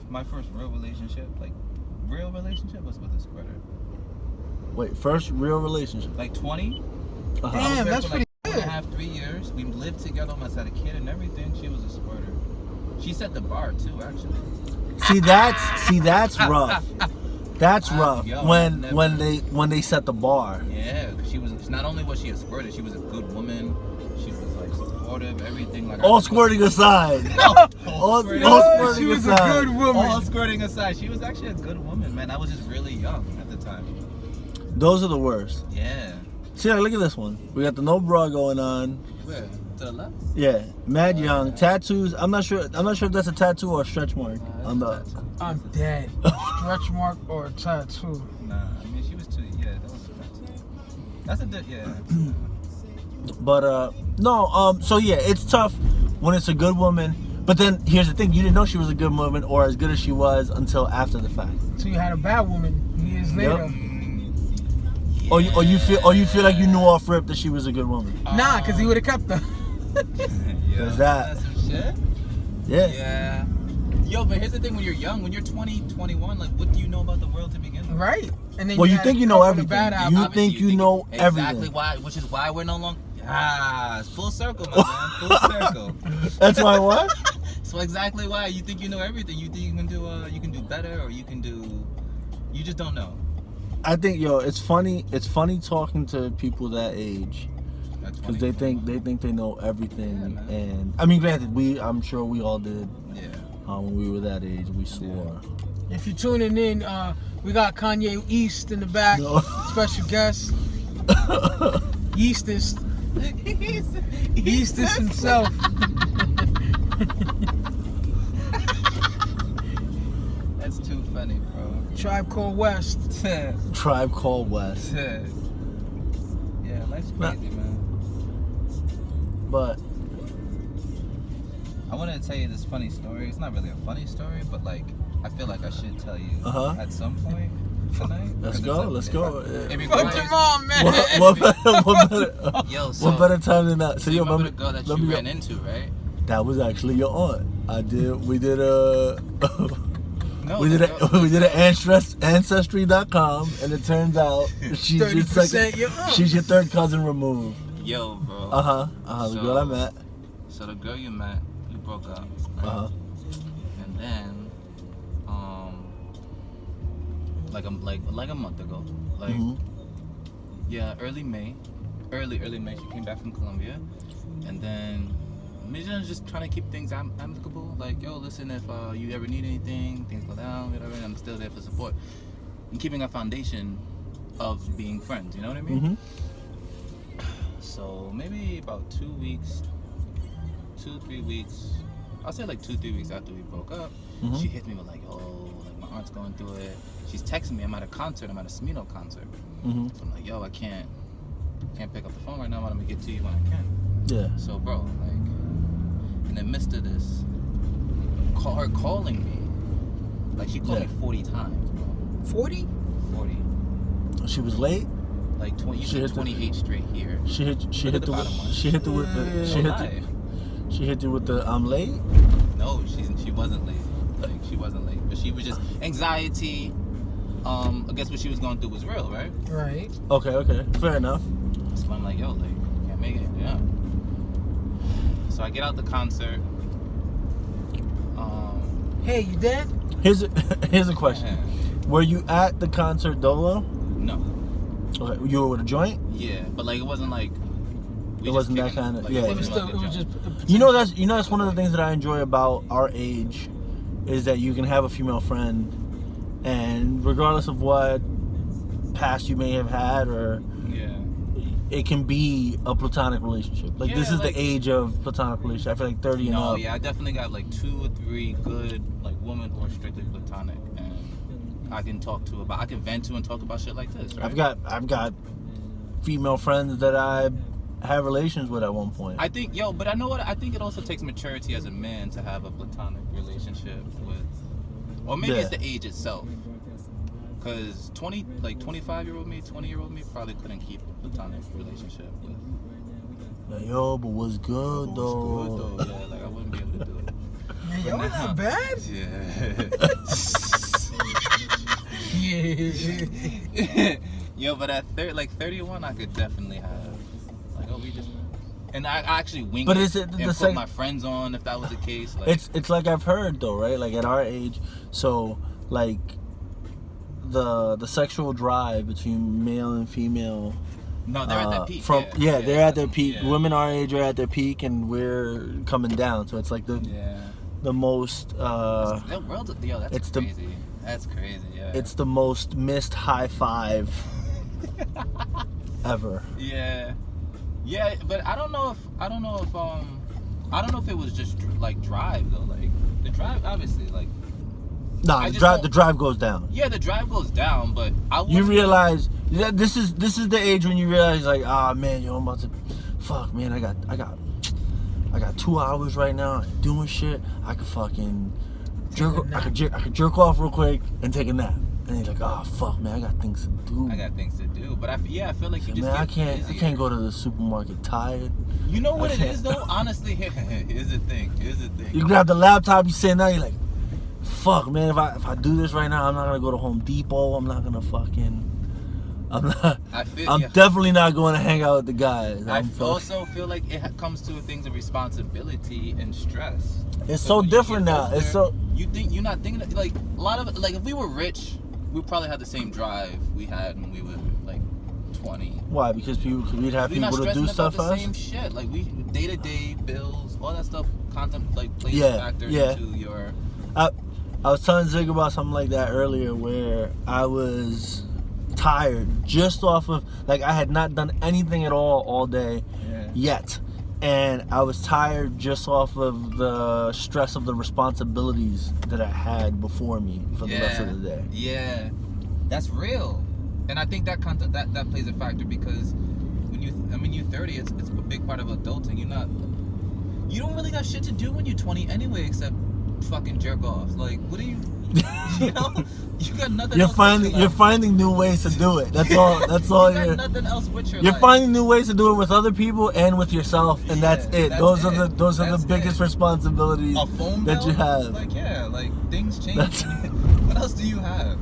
my first real relationship was with a squirter. Wait, first real relationship? Like 20. Uh-huh. Damn, that's for like pretty 2.5, 3 years. We lived together, almost had a kid and everything. She was a squirter. She set the bar too, actually. See, that's rough. That's rough. Yo, when they set the bar. Yeah, she was. Not only was she a squirter, she was a good woman. She was like supportive, everything. Like All squirting aside. all squirting squirting She was a aside. good woman. All squirting aside, she was actually a good woman, man. I was just really young at the time. Those are the worst. Yeah. See, look at this one. We got the no bra going on. Where? To the left? Yeah, mad young. Tattoos. I'm not sure if that's a tattoo or a stretch mark on the. I'm dead. Stretch mark or a tattoo? Nah, I mean she was too. Yeah, that was a tattoo. That's a yeah. But no. So yeah, it's tough when it's a good woman. But then here's the thing: you didn't know she was a good woman or as good as she was until after the fact. So you had a bad woman years later. Yeah. Or you feel like you knew off rip that she was a good woman. Nah, because he would have kept her. Yeah. There's that. That's some shit. Yeah. Yeah. Yo, but here's the thing: when you're young, when you're 20, 21, like, what do you know about the world to begin with? Right. And then Well, you had think a you know couple of everything. bad You apples. think you know exactly everything. why, which is why we're no longer. It's full circle, my man. Full circle. That's why what? So exactly why you think you know everything. You think you can do better, or you just don't know. I think it's funny. It's funny talking to people that age because they think they know everything. Yeah, man. And I mean, granted, I'm sure we all did Yeah. when we were that age. We swore. If you're tuning in, we got Kanye East in the back. No. Special guest. Eastist. Eastist himself. That's too funny, bro. Tribe Called West. Tribe Called West. Yeah, life's crazy, man. But I wanted to tell you this funny story. It's not really a funny story, but like I feel like I should tell you at some point tonight. let's go. Let's go. It Fuck your mom, man. What better time than that? So you remember the girl that you ran into, right? That was actually your aunt. We did No, we did an ancestry.com, and it turns out she's your 30% your aunt. she's your third cousin removed. Yo, bro. The girl I met. So the girl you met, you broke up. Right? And then, like a month ago, early May, she came back from Colombia, and then Mission is just trying to keep things amicable. Like, yo, listen, if you ever need anything, things go down, whatever, and I'm still there for support. And keeping a foundation of being friends, you know what I mean? So maybe about 2, 3 weeks, I'll say like 2, 3 weeks after we broke up, she hits me with like, oh, like my aunt's going through it. She's texting me, I'm at a concert, I'm at a Smino concert. So I'm like, yo, I can't pick up the phone right now, but I'm gonna get to you when I can. Yeah. So bro, like, in the midst of this, her calling me, like she called me 40 times, bro. 40? 40. She was late. Like 20, you said 28 straight here. She hit you with the I'm late. No, she wasn't late. Like she wasn't late, but she was just anxiety. I guess what she was going through was real, right? Right. Okay, fair enough. So I'm like, yo, like, can't make it, yeah. So I get out the concert. Hey, you dead? Here's a question. Were you at the concert dolo? No. Okay, you were with a joint? Yeah, but like it wasn't like. It wasn't that kind of. Yeah. It was just. You know that's one of the things that I enjoy about our age, is that you can have a female friend, and regardless of what past you may have had, or it can be a platonic relationship. Like this is the age of platonic relationship. I feel like 30 and up. No, yeah, I definitely got like 2 or 3 good like women who are strictly platonic, and I can vent to and talk about shit like this. Right? I've got female friends that I have relations with at one point. I think, but I know what I think. It also takes maturity as a man to have a platonic relationship with, or maybe it's the age itself. Because 25-year-old me, 20-year-old me probably couldn't keep a platonic relationship with. Like, yo, but what's good though? Yeah, like I wouldn't be able to do it. Man, y'all not bad. Yeah. Yo, but at 31, I could definitely have like, oh, we just, and I actually wing But it is it and the put same? my friends on if that was the case. Like, It's like I've heard though, right? Like at our age, so like the sexual drive between male and female. no, they're at that peak. They're at their peak. Yeah. Women our age are at their peak, and we're coming down. So it's like the most. That world, yo, that's it's crazy. That's crazy. Yeah. It's the most missed high five ever. Yeah, but I don't know if it was just like drive though. Like the drive, obviously, like Nah, I the just drive don't- the drive goes down. yeah, the drive goes down, but I You wasn't- realize that this is the age when you realize like, ah man, yo, I'm about to, fuck man, I got 2 hours right now doing shit. I could fucking I could jerk off real quick and take a nap. And he's like, oh fuck man, I got things to do. I got things to do, but I feel like you just Man, I get can't busier. go to the supermarket tired. You know what I it can't. is though? Honestly, here's the thing. You grab the laptop, you sit down, you're like, fuck man, if I do this right now, I'm not gonna go to Home Depot. I'm not gonna fucking. I'm definitely not going to hang out with the guys. I also feel like it comes to things of responsibility and stress. It's So so when you different get now. older, It's so. you're not thinking of, like a lot of like if we were rich, we probably had the same drive we had when we were like 20. Why? Because we'd have We're not people to stressing do stuff about the for same us. shit. Like we day to day bills, all that stuff. Plays Yeah, a factor yeah. into your. I was telling Zig about something like that earlier, where I was tired just off of, like, I had not done anything at all day yet, and I was tired just off of the stress of the responsibilities that I had before me for the rest of the day. Yeah, that's real, and I think that plays a factor because when you're 30, it's a big part of adulting. You don't really got shit to do when you're 20 anyway, except fucking jerk off. Like, what do you? You know, you got nothing. You're else finding new ways to do it. That's all. That's all. You got nothing else with your You're life. finding new ways to do it with other people and with yourself, and that's it. Those are the biggest responsibilities A phone that bill? you have. Like things change. That's- What else do you have?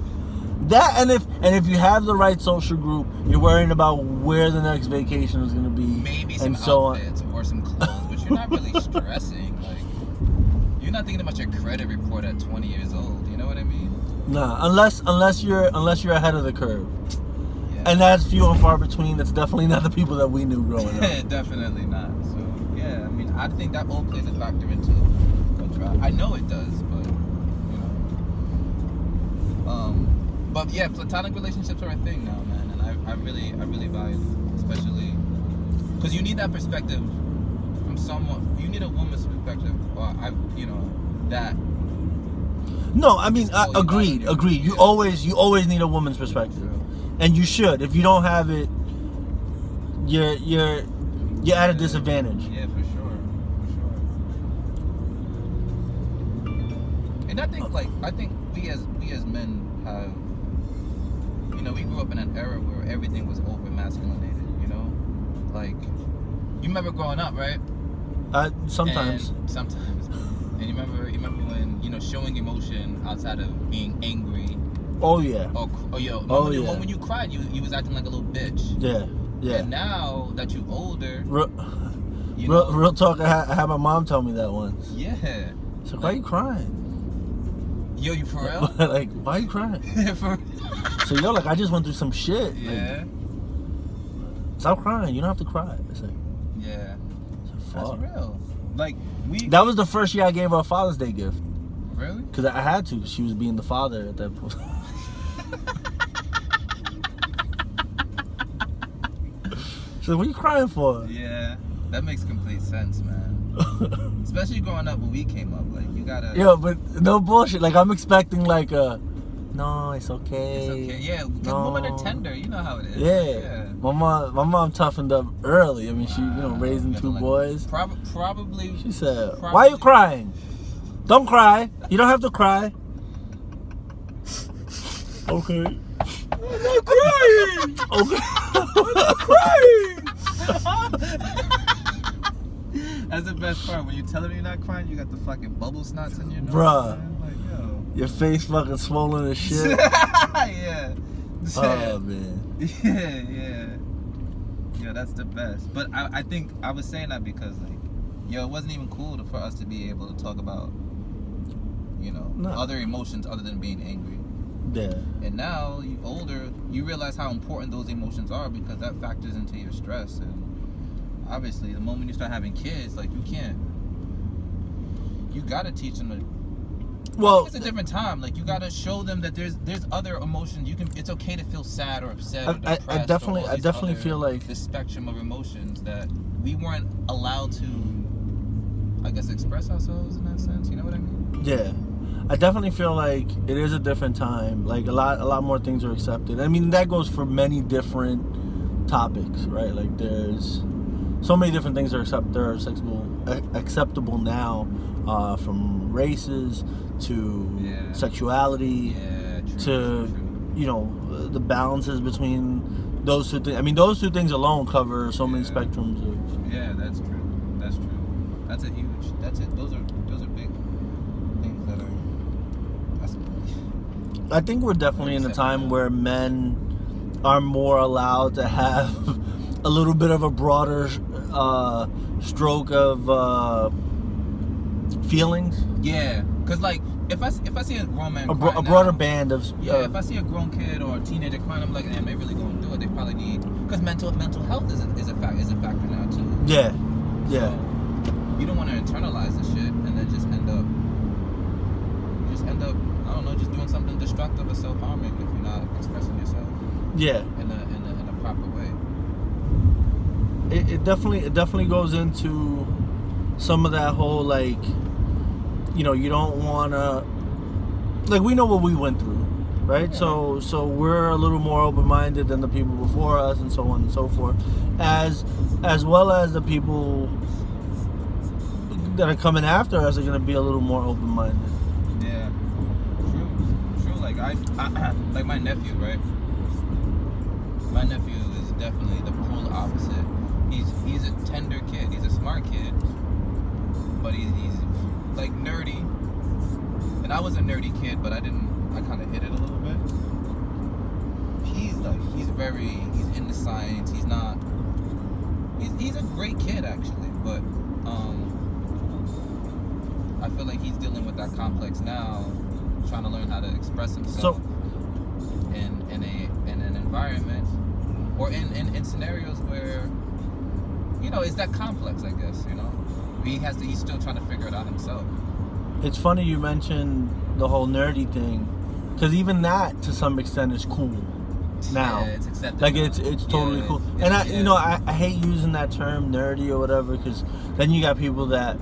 That and if you have the right social group, you're worrying about where the next vacation is going to be, Maybe some and so outfits or some clothes, but you're not really stressing. Like, you're not thinking about your credit report at 20 years old. You know what I mean? Nah, unless you're ahead of the curve, Yeah. and that's few and far between. That's definitely not the people that we knew growing up. Definitely not. So yeah, I mean, I think that all plays a factor into a drive. I know it does, but you know. But yeah, platonic relationships are a thing now, man, and I really value them, especially because you need that perspective from someone. You need a woman's perspective, or that. No, I mean, all you agreed. got. You Yeah. always need a woman's perspective, and you should. If you don't have it, you're at a disadvantage. Yeah, for sure. And I think we as men have, we grew up in an era where everything was over masculinated, like you remember growing up, right? Sometimes. And sometimes. And you remember when showing emotion outside of being angry. Oh yeah. When you cried, you was acting like a little bitch. Yeah. And now that you're older, Real talk. I had my mom tell me that once. Yeah. So why are you crying? Yo, you for real? Like, why are you crying? For So like, I just went through some shit. yeah. Like, stop crying. You don't have to cry. It's like, Yeah. it's That's fuck. real. Like That was the first year I gave her a Father's Day gift. Really? Because I had to. She was being the father at that point. She's like, what are you crying for? Yeah. That makes complete sense, man. Especially growing up when we came up, like you gotta. Yo, but no bullshit. Like, I'm expecting like no, it's okay. It's okay. Yeah, because No. women are tender. You know how it is. Yeah. My mom toughened up early. I mean, she raising Yeah, two like, boys. Probably. She said, probably- why are you crying? Don't cry. You don't have to cry. Okay. I'm not crying. Okay. That's the best part. When you tell them you're not crying, you got the fucking bubble snots in your nose. Bruh. Man. Like, yo. Your face fucking swollen as shit. Yeah. Oh man. Yeah, that's the best. But I think I was saying that because like, it wasn't even cool for us to be able to talk about, other emotions other than being angry. Yeah. And now you older, you realize how important those emotions are because that factors into your stress. And obviously, the moment you start having kids, like you gotta teach them to. Well, it's a different time. Like you gotta show them that there's other emotions. It's okay to feel sad or upset. Or depressed I definitely feel like the spectrum of emotions that we weren't allowed to, I guess, express ourselves in that sense. You know what I mean? Yeah, I definitely feel like it is a different time. Like a lot more things are accepted. I mean, that goes for many different topics, right? Like there's so many different things that are acceptable now, from races to sexuality to the balances between those two things. I mean, those two things alone cover so many spectrums of. Yeah, that's true. That's a huge. That's it. Those are big things that are. I think we're definitely in a time where men are more allowed to have a little bit of a broader stroke of feelings. Yeah, cause like if I see a grown man, a broader band of. If I see a grown kid or a teenager crying, I'm like, damn, they really going through it. They probably need, because mental health is a factor now too. Yeah. So you don't want to internalize the shit and then just end up I don't know, just doing something destructive or self-harming if you're not expressing yourself. Yeah. In a proper way. It definitely goes into some of that whole like, you don't want to, like, we know what we went through, right? Yeah. So we're a little more open-minded than the people before us, and so on and so forth, as well as the people that are coming after us are going to be a little more open-minded. Yeah, true. Like I like my nephew, right? My nephew is definitely the polar opposite. He's a tender kid. He's a smart kid, but he's like nerdy. And I was a nerdy kid, but I kind of hid it a little bit. He's into science. He's a great kid actually, but I feel like he's dealing with that complex now, trying to learn how to express himself in an environment or in scenarios where, it's that complex, I guess, he's still trying to figure it out himself. It's funny you mentioned the whole nerdy thing, because even that to some extent is cool now. Yeah, it's accepted. Like now. it's totally cool. And I hate using that term nerdy or whatever, because then you got people that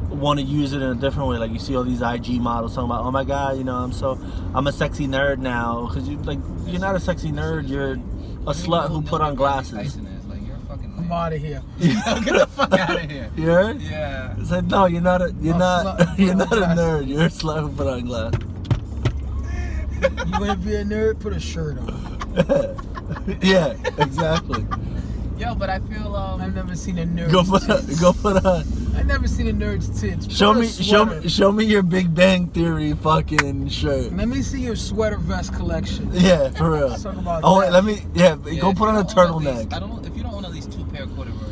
want to use it in a different way. Like you see all these IG models talking about, oh my god, I'm a sexy nerd now, because you're not a sexy nerd. You're a slut who put on glasses. I'm out of here. Get the fuck out of here. You heard? Yeah. It's like, no, you're not a nerd. You're a slut who put on glasses. You want to be a nerd? Put a shirt on. Yeah, exactly. Yo, but I feel I've never seen a nerd. Go put on. I've never seen a nerd's tits. Show me your Big Bang Theory fucking shirt. Let me see your sweater vest collection. Yeah, for real. Let's talk about Oh, that. wait, go put on a turtleneck. I don't know if you don't own at least 2 pair of corduroys.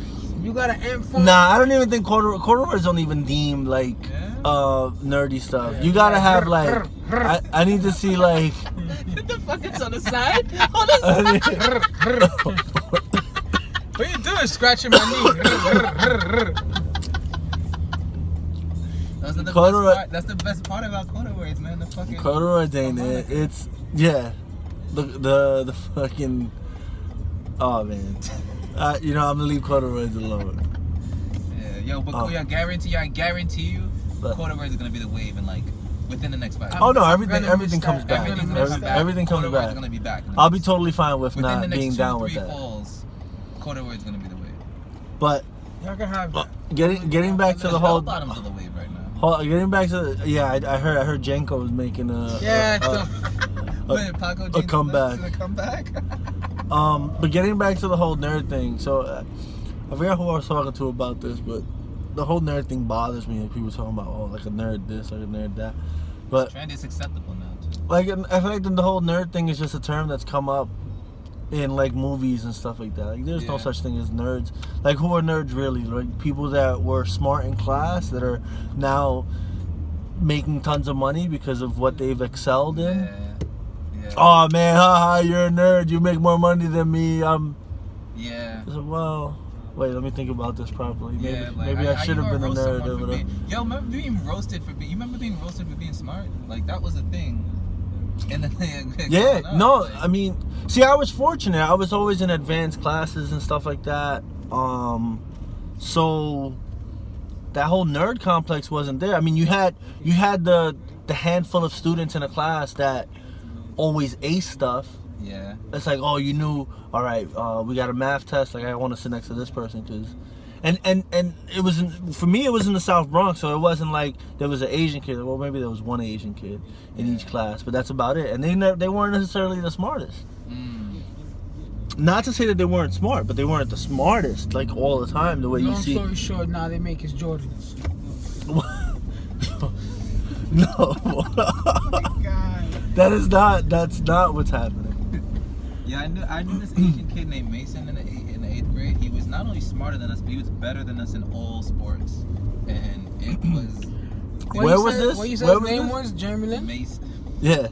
You got an M4? Nah, I don't even think corduroys don't even deem like nerdy stuff. You gotta have like I need to see like. What the fuck? It's on the side. What you doing? Scratching my knee. That's the best part about corduroys, man. The fucking corduroys ain't it. It's the fucking. Oh man, I'm gonna leave corduroys alone. Yeah, yo, but I guarantee you, corduroys is gonna be the wave in like within the next 5 years. Oh no, everything comes back. Everything comes back. Corduroys gonna be back. I'll be totally fine with within not being down with that. Falls, corduroys is gonna be the wave. But Y'all can have that. getting back to the whole. Bottoms of the wave right now. Getting back to I heard Jenko was making a comeback. But getting back to the whole nerd thing, so I forgot who I was talking to about this, but the whole nerd thing bothers me. Like people talking about like a nerd this, like a nerd that. But Trendy is acceptable now too. like, I feel like the whole nerd thing is just a term that's come up in like movies and stuff like that. Like, there's no Yeah. such thing as nerds. Like, who are nerds really? Like, people that were smart in class that are now making tons of money because of what they've excelled in. Yeah. Oh man, haha, you're a nerd. You make more money than me. Yeah. Well, wait, let me think about this properly. Maybe, Yeah, like, maybe I how should you have been a gonna roast nerd someone over for there. being- Yo, remember being roasted for being? You remember being roasted for being smart? Like that was a thing. And then Yeah, growing up, no, like- I mean, see, I was fortunate. I was always in advanced classes and stuff like that. So that whole nerd complex wasn't there. I mean, you had the handful of students in a class that always ace stuff. Yeah. It's like, oh, you knew, all right, we got a math test. Like, I want to sit next to this person because, and it was for me, it was in the South Bronx, so it wasn't like there was an Asian kid. Well, maybe there was one Asian kid in each class, but that's about it. And they weren't necessarily the smartest. Not to say that they weren't smart, but they weren't the smartest, like all the time. The way you Long see. story short, now they make his Jordans. No, that's not what's happening. Yeah, I knew this Asian kid named Mason in the 8th grade. He was not only smarter than us, but he was better than us in all sports. And it was Where was this? What you said Where his was name this? was? Jeremy Lin? Mason. Yeah,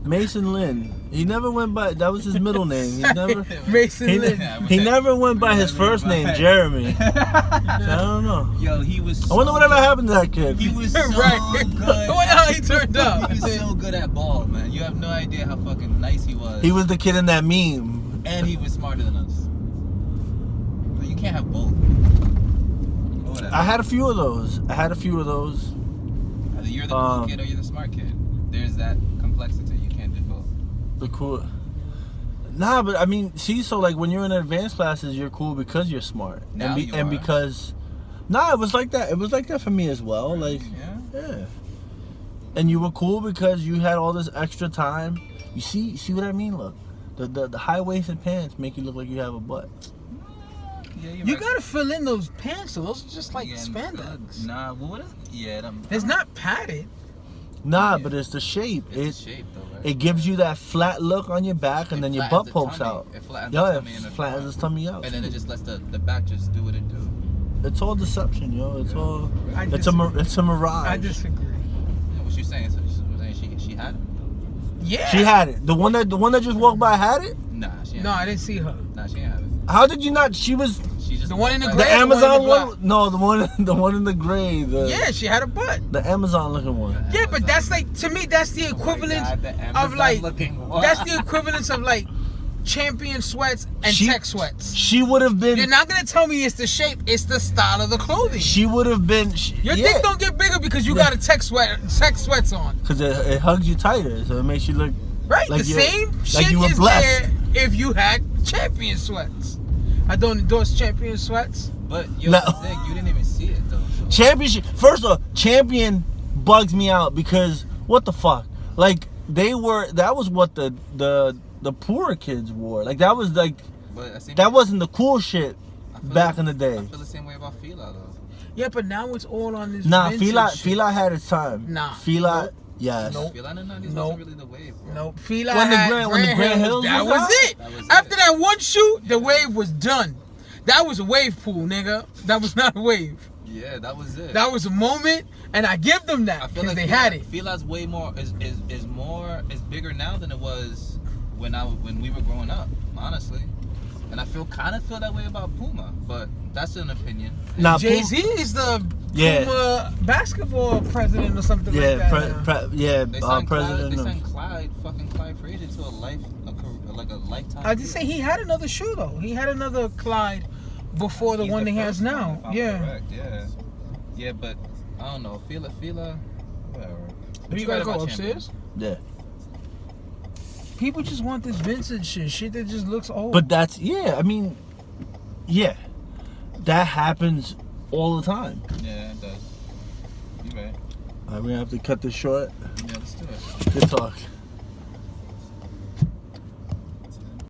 Mason Lynn. He never went by. That was his middle name. He never. Mason He, Lin. he never went by his first name, Jeremy. So I don't know. Yo, he was. I wonder so whatever good. happened to that kid. He was so Right. good. I wonder how he turned out. He was so good at ball, man. You have no idea how fucking nice he was. He was the kid in that meme. And he was smarter than us. But you can't have both. But whatever. I had a few of those. Either you're the cool kid or you're the smart kid. There's that complexity. You can't do both. The cool. Nah, but I mean, see, so like when you're in advanced classes, you're cool because you're smart, Now you and are. because. Nah, it was like that. It was like that for me as well. Like, Yeah. and you were cool because you had all this extra time. You see what I mean? Look, the high waisted pants make you look like you have a butt. Yeah, you're You right. gotta fill in those pants. Those are just like Yeah, spandex. Nah, well, what is? Yeah, them. It's not padded. Nah, Yeah. but it's the shape. It's the shape, though, right? It gives you that flat look on your back, and It then your flattens butt the pokes tummy. out. It flattens Yeah, the it tummy in the flattens front. his tummy out. And then it just lets the back just do what it do. It's all deception, yo. It's all. I It's a mirage. I disagree. Yeah, what you saying? So she had it? Yeah. She had it. The one that just walked by had it. Nah, she ain't No, have I it. didn't see her. Nah, she ain't have it. How did you not? She was She just The one in the walked the gray? by. the one in Amazon the one. black. No, the one in the gray. Yeah, she had a butt. The Amazon looking one. Yeah, but that's like, to me, that's the equivalent God, the of like, Amazon-looking that's one. the equivalence of like champion sweats and She- tech sweats. She would have You're been. not gonna tell me it's the shape, it's the style of the clothing. She would have been. Your dick don't get bigger because you got a tech sweats on. Because it hugs you tighter, so it makes you look. Right? Like the you're- same like shit you were is blessed. there if you had champion sweats. I don't endorse champion sweats. But yo, No. Zig, you didn't even see it though. So. Championship. First of all, champion bugs me out because what the fuck? Like that was what the poorer kids wore. Like that was like But I that wasn't the cool shit I feel back like- in the day. I feel the same way about Fila though. Yeah, but now it's all on this. Nah, vintage Fila shit. had its time. Nah. Fila, Nope. yes. Nope. Fila in the 90s Nope. wasn't really the wave, bro. No, Fila When the had Grand Hills that was was out? it. That was it. After that one shoot, the wave was done. That was a wave pool, nigga. That was not a wave. Yeah, that was it. That was a moment, and I give them I that feel because like they Fila, had it. Fila's way more is bigger now than it was when we were growing up, honestly. And I kind of feel that way about Puma, but that's an opinion. Nah, Jay-Z is the Yeah. Puma basketball president or something like Yeah, that. now. They signed president. Clyde Frazier to a lifetime. I just say he had another shoe though. He had another Clyde before the He's one he has first one, now. if I'm Yeah. correct, yeah, but I don't know. Fila, whatever. But You right gotta go about upstairs. Yeah, People just want this vintage shit that just looks old. but that's I mean, yeah, that happens all the time. Yeah, it does. You're right. All right, we're gonna have to cut this short. Yeah, let's do it. Good talk.